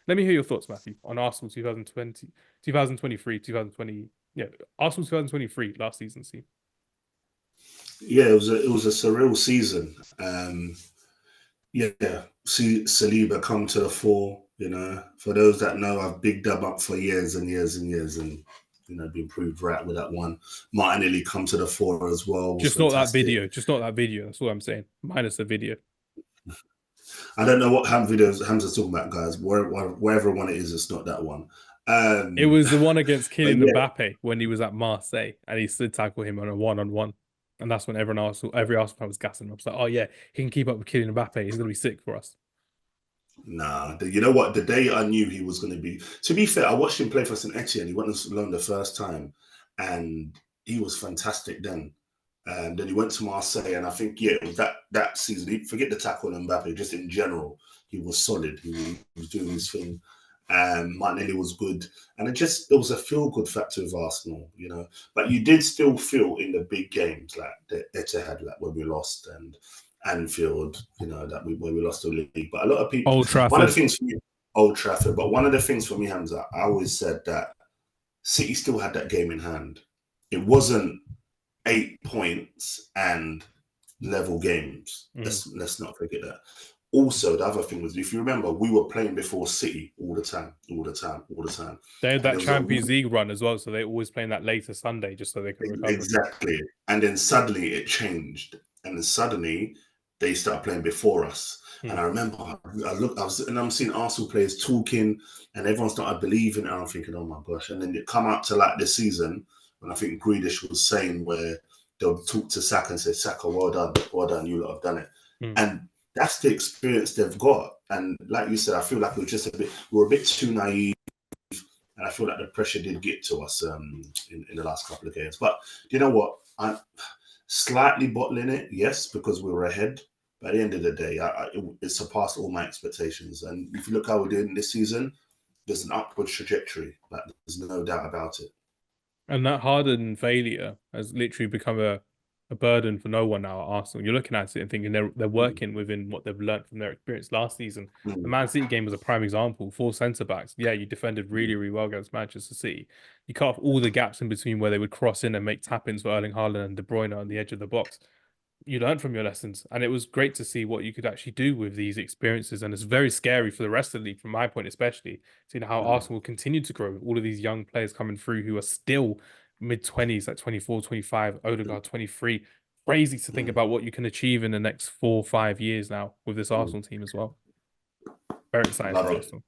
Let me hear your thoughts, Matthew, on Arsenal 2020, 2023, 2020. Yeah, Arsenal 2023 last season's team. Yeah, it was a surreal season. Yeah, see Saliba come to the fore. For those that know, I've bigged them up for years and years and years, and been proved right with that one. Martinelli come to the fore as well, was Just not that fantastic. video. Just not that video. That's all I'm saying. Minus the video. I don't know what Hamza's talking about, guys. Wherever one it is, it's not that one. It was the one against But Kylian yeah, Mbappe when he was at Marseille and he slid tackle him on a one-on-one. And that's when every Arsenal fan was gassing him up. It's like, oh yeah, he can keep up with Kylian Mbappe. He's gonna be sick for us. nah. You know what? The day I knew he was going to be. To be fair, I watched him play for St Etienne. He went on loan the first time, and he was fantastic then. And then he went to Marseille, and I think it was that season. Forget the tackle on Mbappe, just in general, he was solid. He was doing his thing. Martinelli was good, and it was a feel good factor with Arsenal. But you did still feel in the big games like the Etihad, like when we lost, and Anfield, that when we lost the league. But a lot of people, Old one of the Trafford. things for me, Old Trafford. But one of the things for me, Hamza, I always said that City still had that game in hand. It wasn't 8 points and level games. Let's not forget that. Also, the other thing was, if you remember, we were playing before City all the time. They had And that there was a Champions League run as well, so they always playing that later Sunday just so they could recover. exactly, and then suddenly it changed, and then suddenly they started playing before us. And I remember I'm seeing Arsenal players talking, and everyone started believing it. And I'm thinking, oh my gosh! And then it come out to like this season, when I think Grealish was saying where they'll talk to Saka and say, Saka, well done, you lot have done it. And that's the experience they've got. And like you said, I feel like we're a bit too naive. And I feel like the pressure did get to us in the last couple of games. But you know what? I'm slightly bottling it, yes, because we were ahead. But at the end of the day, it surpassed all my expectations. And if you look how we're doing this season, there's an upward trajectory. But there's no doubt about it. And that hardened failure has literally become a burden for no one now at Arsenal. You're looking at it and thinking they're working within what they've learned from their experience last season. The Man City game was a prime example. 4 centre-backs. Yeah, you defended really, really well against Manchester City. You cut off all the gaps in between where they would cross in and make tap-ins for Erling Haaland and De Bruyne on the edge of the box. You learned from your lessons, and it was great to see what you could actually do with these experiences. And it's very scary for the rest of the league, from my point, especially seeing how Arsenal will continue to grow with all of these young players coming through who are still mid-20s, like 24, 25, Odegaard 23. Crazy to think about what you can achieve in the next 4 or 5 years now with this Arsenal team as well. Very exciting Love for it. Arsenal.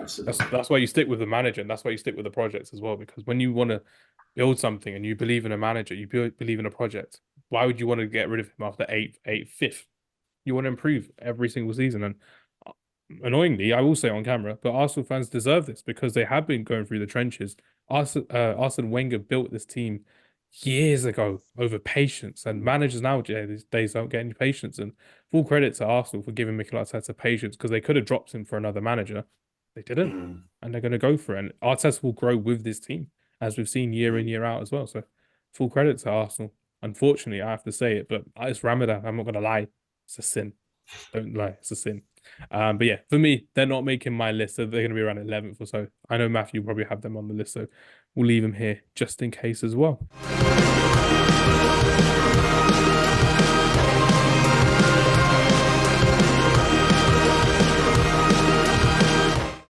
Absolutely. That's why you stick with the manager, and that's why you stick with the projects as well. Because when you want to build something and you believe in a manager, you believe in a project, why would you want to get rid of him after fifth? You want to improve every single season. And annoyingly, I will say on camera, but Arsenal fans deserve this because they have been going through the trenches. Arsene Wenger built this team years ago over patience, and managers nowadays these days don't get any patience. And full credit to Arsenal for giving Mikel Arteta patience, because they could have dropped him for another manager. They didn't, and they're going to go for it. And Arteta will grow with this team, as we've seen year in, year out as well. So full credit to Arsenal. Unfortunately, I have to say it, but it's Ramadan. I'm not going to lie. It's a sin. Don't lie. It's a sin. But yeah, for me, they're not making my list. So they're going to be around 11th or so. I know Matthew probably have them on the list, so we'll leave them here just in case as well.